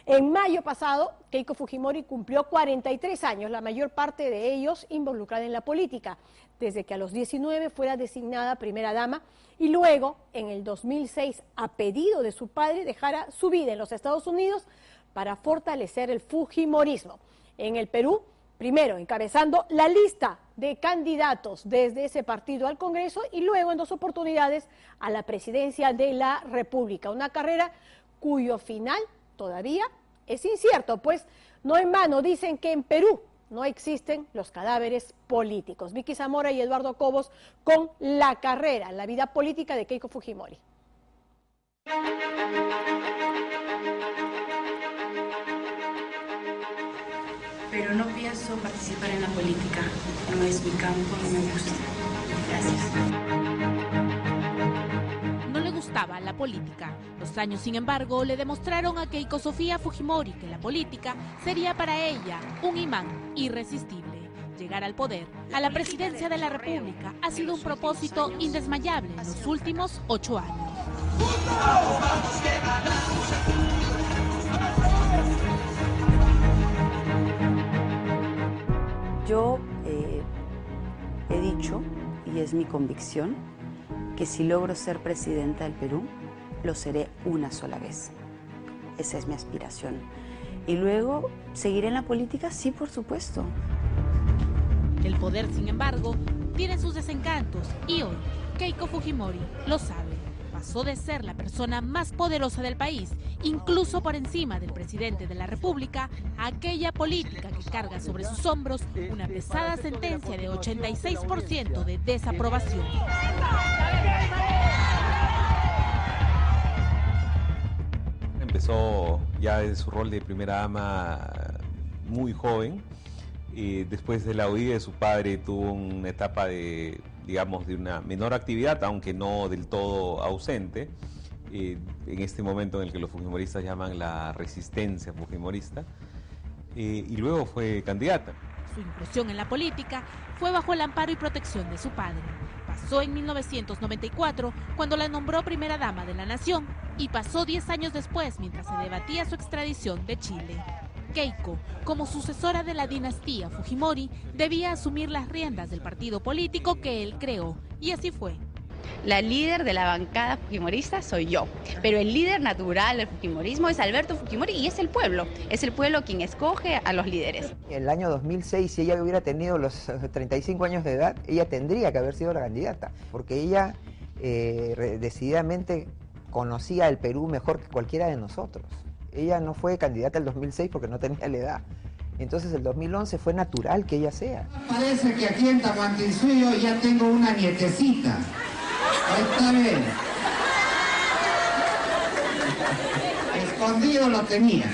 En mayo pasado, Keiko Fujimori cumplió 43 años, la mayor parte de ellos involucrada en la política, desde que a los 19 fuera designada primera dama y luego, en el 2006, a pedido de su padre, dejara su vida en los Estados Unidos para fortalecer el fujimorismo. En el Perú, primero encabezando la lista de candidatos desde ese partido al Congreso y luego en 2 oportunidades a la presidencia de la República. Una carrera cuyo final todavía es incierto, pues no en vano dicen que en Perú no existen los cadáveres políticos. Vicky Zamora y Eduardo Cobos con la carrera, la vida política de Keiko Fujimori. Pero no pienso participar en la política. No es mi campo, no me gusta. Gracias. No le gustaba la política. Los años, sin embargo, le demostraron a Keiko Sofía Fujimori que la política sería para ella un imán irresistible. Llegar al poder, a la presidencia de la República, ha sido un propósito indesmayable en los últimos 8 años. Yo he dicho, y es mi convicción, que si logro ser presidenta del Perú, lo seré una sola vez. Esa es mi aspiración. Y luego, ¿seguiré en la política? Sí, por supuesto. El poder, sin embargo, tiene sus desencantos y hoy Keiko Fujimori lo sabe. Pasó de ser la persona más poderosa del país, incluso por encima del presidente de la República, a aquella política que carga sobre sus hombros una pesada sentencia de 86% de desaprobación. Empezó ya en su rol de primera dama muy joven. Después de la huida de su padre tuvo una etapa de, digamos, de una menor actividad, aunque no del todo ausente, en este momento en el que los fujimoristas llaman la resistencia fujimorista, y luego fue candidata. Su incursión en la política fue bajo el amparo y protección de su padre. Pasó en 1994, cuando la nombró primera dama de la nación, y pasó 10 años después, mientras se debatía su extradición de Chile. Keiko, como sucesora de la dinastía Fujimori, debía asumir las riendas del partido político que él creó, y así fue. La líder de la bancada fujimorista soy yo, pero el líder natural del fujimorismo es Alberto Fujimori y es el pueblo quien escoge a los líderes. En el año 2006, si ella hubiera tenido los 35 años de edad, ella tendría que haber sido la candidata, porque ella decididamente conocía el Perú mejor que cualquiera de nosotros. Ella no fue candidata el 2006 porque no tenía la edad. Entonces el 2011 fue natural que ella sea. Parece que aquí en Tahuantinsuyo ya tengo una nietecita. Está bien. Escondido lo tenía.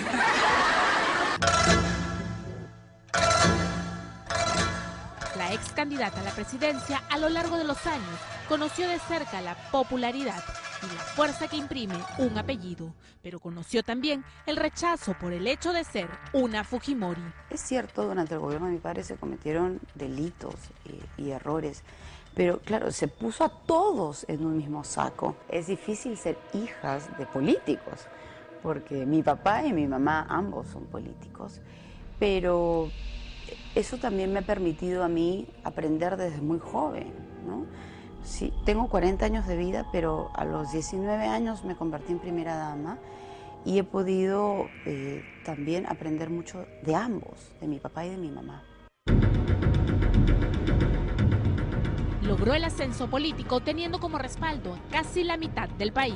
La ex candidata a la presidencia, a lo largo de los años, conoció de cerca la popularidad y la fuerza que imprime un apellido, pero conoció también el rechazo por el hecho de ser una Fujimori. Es cierto, durante el gobierno de mi padre se cometieron delitos y errores, pero claro, se puso a todos en un mismo saco. Es difícil ser hijas de políticos, porque mi papá y mi mamá ambos son políticos, pero eso también me ha permitido a mí aprender desde muy joven, ¿no? Sí, tengo 40 años de vida, pero a los 19 años me convertí en primera dama y he podido también aprender mucho de ambos, de mi papá y de mi mamá. Logró el ascenso político teniendo como respaldo a casi la mitad del país.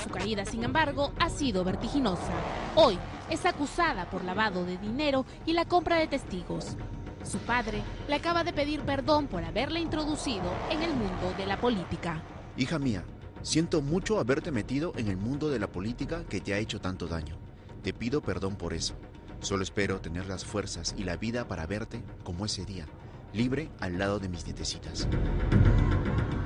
Su caída, sin embargo, ha sido vertiginosa. Hoy es acusada por lavado de dinero y la compra de testigos. Su padre le acaba de pedir perdón por haberla introducido en el mundo de la política. Hija mía, siento mucho haberte metido en el mundo de la política que te ha hecho tanto daño. Te pido perdón por eso. Solo espero tener las fuerzas y la vida para verte como ese día, libre al lado de mis nietecitas.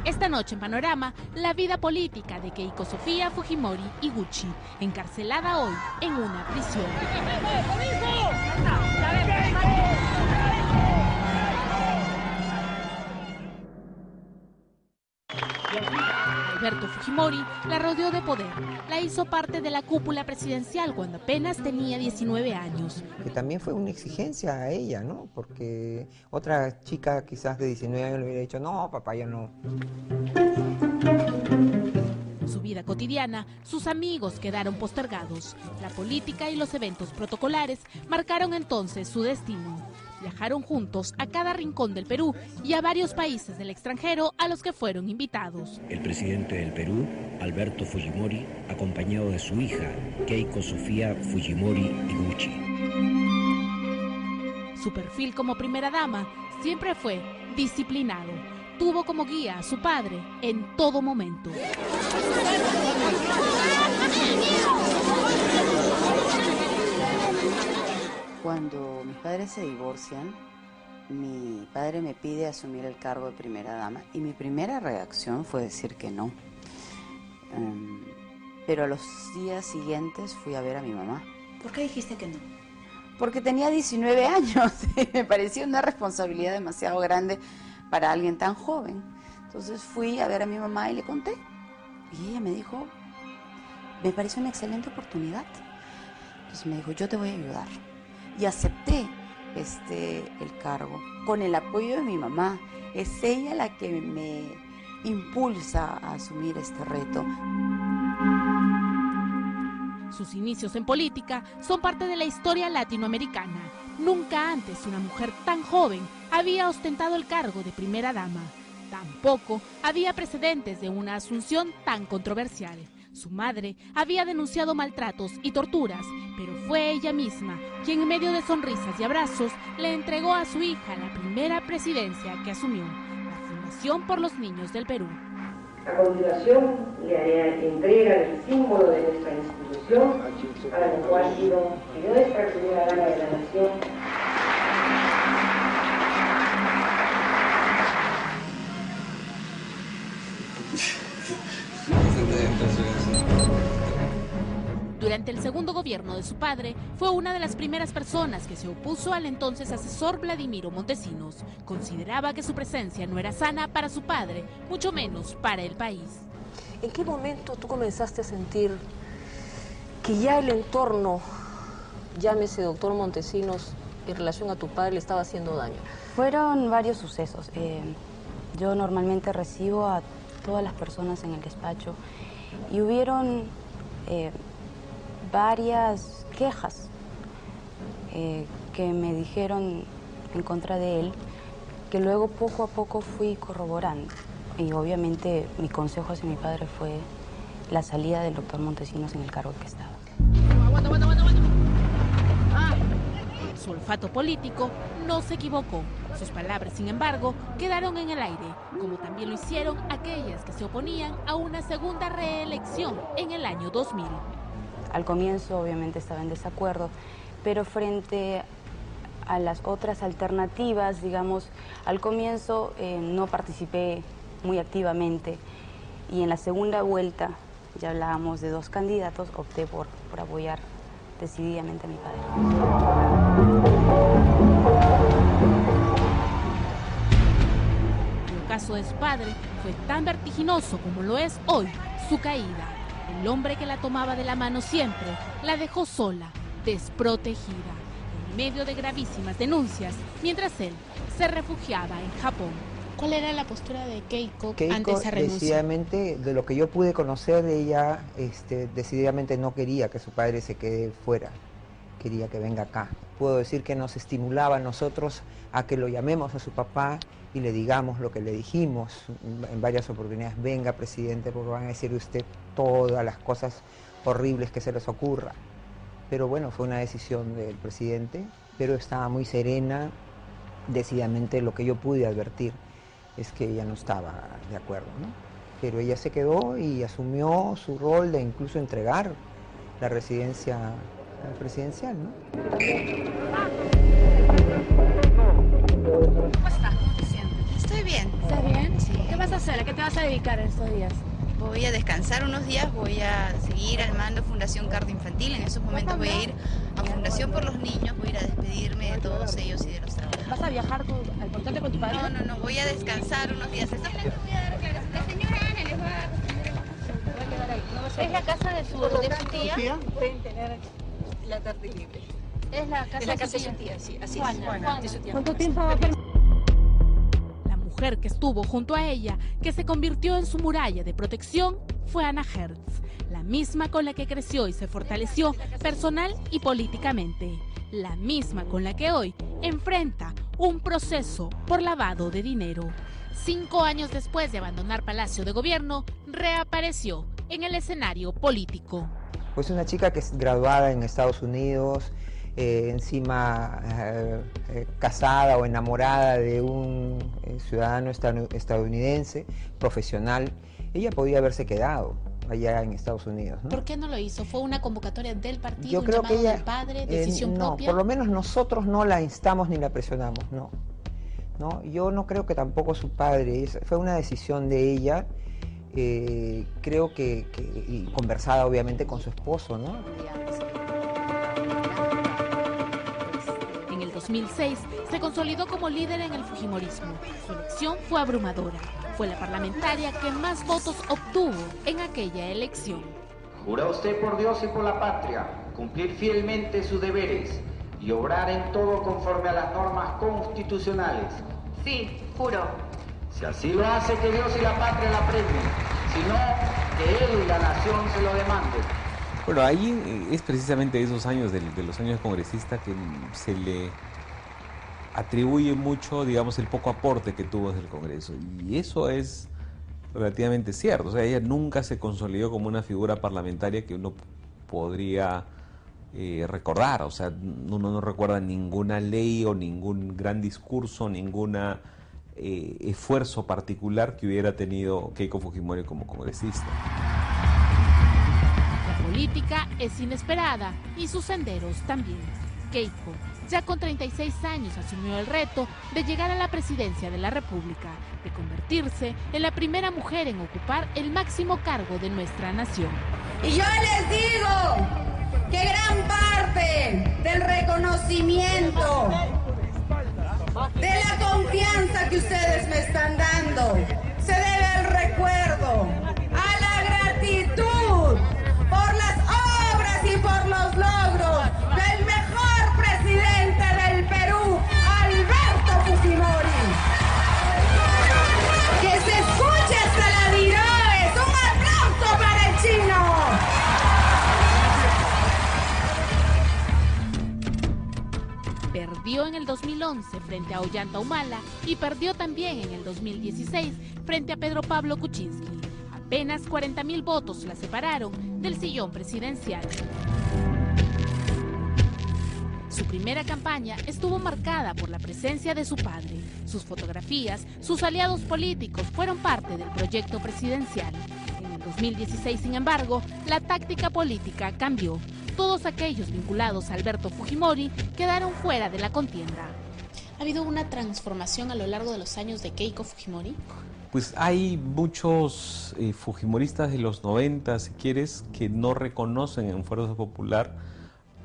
Esta noche en Panorama, la vida política de Keiko Sofía Fujimori Iguchi, encarcelada hoy en una prisión. Alberto Fujimori la rodeó de poder, la hizo parte de la cúpula presidencial cuando apenas tenía 19 años. Que también fue una exigencia a ella, ¿no? Porque otra chica quizás de 19 años le hubiera dicho, no, papá, ya no. Su vida cotidiana, sus amigos quedaron postergados. La política y los eventos protocolares marcaron entonces su destino. Viajaron juntos a cada rincón del Perú y a varios países del extranjero a los que fueron invitados. El presidente del Perú, Alberto Fujimori, acompañado de su hija, Keiko Sofía Fujimori Iguchi. Su perfil como primera dama siempre fue disciplinado. Tuvo como guía a su padre en todo momento. Cuando mis padres se divorcian, mi padre me pide asumir el cargo de primera dama y mi primera reacción fue decir que no. Pero a los días siguientes fui a ver a mi mamá. ¿Por qué dijiste que no? Porque tenía 19 años y me parecía una responsabilidad demasiado grande para alguien tan joven. Entonces fui a ver a mi mamá y le conté. Y ella me dijo, me parece una excelente oportunidad. Entonces me dijo, yo te voy a ayudar. Y acepté el cargo con el apoyo de mi mamá. Es ella la que me impulsa a asumir este reto. Sus inicios en política son parte de la historia latinoamericana. Nunca antes una mujer tan joven había ostentado el cargo de primera dama. Tampoco había precedentes de una asunción tan controversial. Su madre había denunciado maltratos y torturas, pero fue ella misma quien en medio de sonrisas y abrazos le entregó a su hija la primera presidencia que asumió, la Fundación por los Niños del Perú. A continuación le haré entrega del símbolo de nuestra institución, para lo cual pido que nuestra primera dama de la nación Durante el segundo gobierno de su padre, fue una de las primeras personas que se opuso al entonces asesor Vladimiro Montesinos. Consideraba que su presencia no era sana para su padre, mucho menos para el país. ¿En qué momento tú comenzaste a sentir que ya el entorno, llámese doctor Montesinos, en relación a tu padre le estaba haciendo daño? Fueron varios sucesos. Yo normalmente recibo a todas las personas en el despacho y hubieron varias quejas que me dijeron en contra de él, que luego poco a poco fui corroborando. Y obviamente mi consejo hacia mi padre fue la salida del doctor Montesinos en el cargo que estaba. Su olfato político no se equivocó. Sus palabras, sin embargo, quedaron en el aire, como también lo hicieron aquellas que se oponían a una segunda reelección en el año 2000. Al comienzo obviamente estaba en desacuerdo, pero frente a las otras alternativas, digamos, al comienzo no participé muy activamente y en la segunda vuelta, ya hablábamos de dos candidatos, opté por apoyar decididamente a mi padre. El caso de su padre fue tan vertiginoso como lo es hoy su caída. El hombre que la tomaba de la mano siempre la dejó sola, desprotegida, en medio de gravísimas denuncias, mientras él se refugiaba en Japón. ¿Cuál era la postura de Keiko Keiko ante esa renuncia? Decididamente, de lo que yo pude conocer de ella, decididamente no quería que su padre se quede fuera, quería que venga acá. Puedo decir que nos estimulaba a nosotros a que lo llamemos a su papá y le digamos lo que le dijimos en varias oportunidades: venga, presidente, porque van a decir de usted todas las cosas horribles que se les ocurra. Pero bueno, fue una decisión del presidente, pero estaba muy serena. Decididamente lo que yo pude advertir es que ella no estaba de acuerdo, ¿no? Pero ella se quedó y asumió su rol de incluso entregar la residencia presidencial, ¿no? ¿Cómo estás? ¿Cómo te sientes? Estoy bien. ¿Estás bien? Sí. ¿Qué vas a hacer? ¿A qué te vas a dedicar estos días? Voy a descansar unos días, voy a seguir al mando Fundación Cardio Infantil. En esos momentos voy a ir a Fundación por los Niños, voy a ir a despedirme de todos ellos y de los trabajadores. ¿Vas a viajar al portante con tu padre? No, voy a descansar unos días. La señora Ana les va a responder. ¿Es la casa de su tía? Pueden tener la tarde libre. Es la casa de su tía, sí, así Juana. es. ¿Cuánto tiempo va a La mujer que estuvo junto a ella, que se convirtió en su muralla de protección, fue Ana Hertz, la misma con la que creció y se fortaleció personal y políticamente, la misma con la que hoy enfrenta un proceso por lavado de dinero. 5 años después de abandonar Palacio de Gobierno, reapareció en el escenario político. Pues una chica que es graduada en Estados Unidos, encima casada o enamorada de un ciudadano estadounidense, profesional. Ella podía haberse quedado allá en Estados Unidos, ¿no? ¿Por qué no lo hizo? ¿Fue una convocatoria del partido, Yo creo un llamado que ella, del padre, decisión propia? No, por lo menos nosotros no la instamos ni la presionamos, no. Yo no creo que tampoco su padre, fue una decisión de ella, creo que y conversada obviamente con su esposo, ¿no? En el 2006 se consolidó como líder en el fujimorismo. Su elección fue abrumadora. Fue la parlamentaria que más votos obtuvo en aquella elección. ¿Jura usted por Dios y por la patria cumplir fielmente sus deberes y obrar en todo conforme a las normas constitucionales? Sí, juro. Si así lo hace, que Dios y la patria la premien, si no, que él y la nación se lo demanden. Bueno, ahí es precisamente esos años de los años congresistas que se le atribuye mucho, digamos, el poco aporte que tuvo desde el Congreso. Y eso es relativamente cierto. O sea, ella nunca se consolidó como una figura parlamentaria que uno podría recordar. O sea, uno no recuerda ninguna ley o ningún gran discurso, ninguna esfuerzo particular que hubiera tenido Keiko Fujimori como congresista. La política es inesperada y sus senderos también. Keiko, ya con 36 años, asumió el reto de llegar a la presidencia de la República, de convertirse en la primera mujer en ocupar el máximo cargo de nuestra nación. Y yo les digo que gran parte del reconocimiento, de la confianza que ustedes me están dando, se debe al recuerdo, a la gratitud por las obras y por los logros del mejor presidente del Perú, Alberto Fujimori. Que se escuche hasta la Diroes. ¡Un aplauso para el chino! Perdió en el 2011 frente a Ollanta Humala y perdió también en el 2016 frente a Pedro Pablo Kuczynski. Apenas 40.000 votos la separaron del sillón presidencial. Su primera campaña estuvo marcada por la presencia de su padre. Sus fotografías, sus aliados políticos fueron parte del proyecto presidencial. En el 2016, sin embargo, la táctica política cambió. Todos aquellos vinculados a Alberto Fujimori quedaron fuera de la contienda. ¿Ha habido una transformación a lo largo de los años de Keiko Fujimori? Pues hay muchos fujimoristas de los 90, si quieres, que no reconocen en Fuerza Popular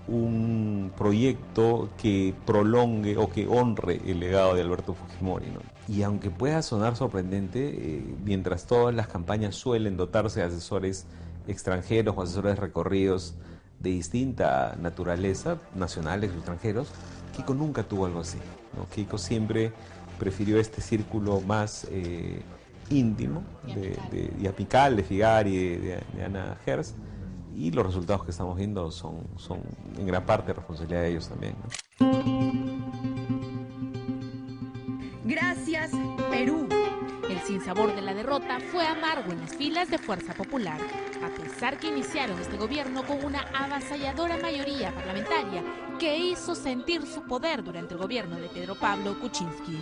un proyecto que prolongue o que honre el legado de Alberto Fujimori, ¿no? Y aunque pueda sonar sorprendente, mientras todas las campañas suelen dotarse de asesores extranjeros o asesores recorridos de distinta naturaleza, nacionales o extranjeros, Keiko nunca tuvo algo así, ¿no? Keiko siempre prefirió este círculo más íntimo y apical de Figari, de Ana Hertz, y los resultados que estamos viendo son en gran parte responsabilidad de ellos también, ¿no? Gracias, Perú. El sinsabor de la derrota fue amargo en las filas de Fuerza Popular, a pesar que iniciaron este gobierno con una avasalladora mayoría parlamentaria que hizo sentir su poder durante el gobierno de Pedro Pablo Kuczynski.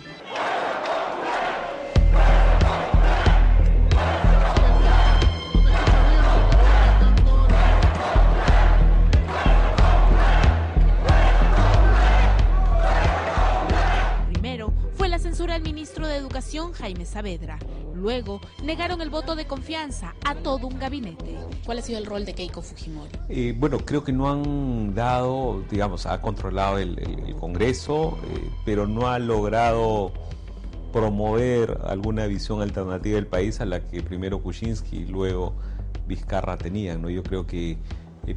Censura al ministro de Educación, Jaime Saavedra. Luego, negaron el voto de confianza a todo un gabinete. ¿Cuál ha sido el rol de Keiko Fujimori? Bueno, creo que no han dado, digamos, ha controlado el Congreso, pero no ha logrado promover alguna visión alternativa del país a la que primero Kuczynski y luego Vizcarra tenían, ¿no? Yo creo que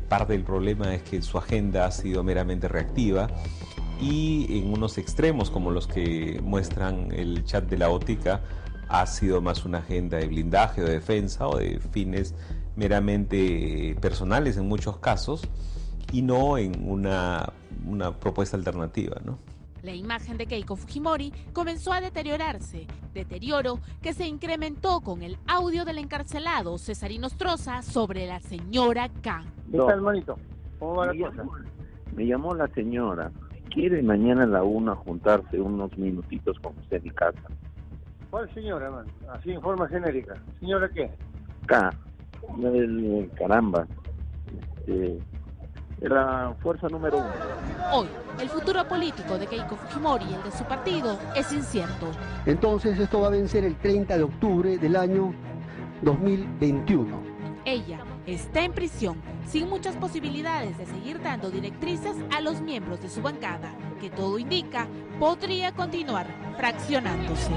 parte del problema es que su agenda ha sido meramente reactiva y en unos extremos como los que muestran el chat de la óptica ha sido más una agenda de blindaje o de defensa o de fines meramente personales en muchos casos y no en una propuesta alternativa, ¿no? La imagen de Keiko Fujimori comenzó a deteriorarse, deterioro que se incrementó con el audio del encarcelado Cesarino Stroza sobre la señora K. ¿Qué tal, hermanito? ¿Cómo va la cosa? Me llamó la señora. ¿Quiere mañana a la 1 juntarse unos minutitos con usted en mi casa? ¿Cuál señora, man? Así en forma genérica. ¿Señora qué? K. Caramba. La fuerza número 1. Hoy, el futuro político de Keiko Fujimori y el de su partido es incierto. Entonces esto va a vencer el 30 de octubre del año 2021. Ella está en prisión, sin muchas posibilidades de seguir dando directrices a los miembros de su bancada, que todo indica podría continuar fraccionándose.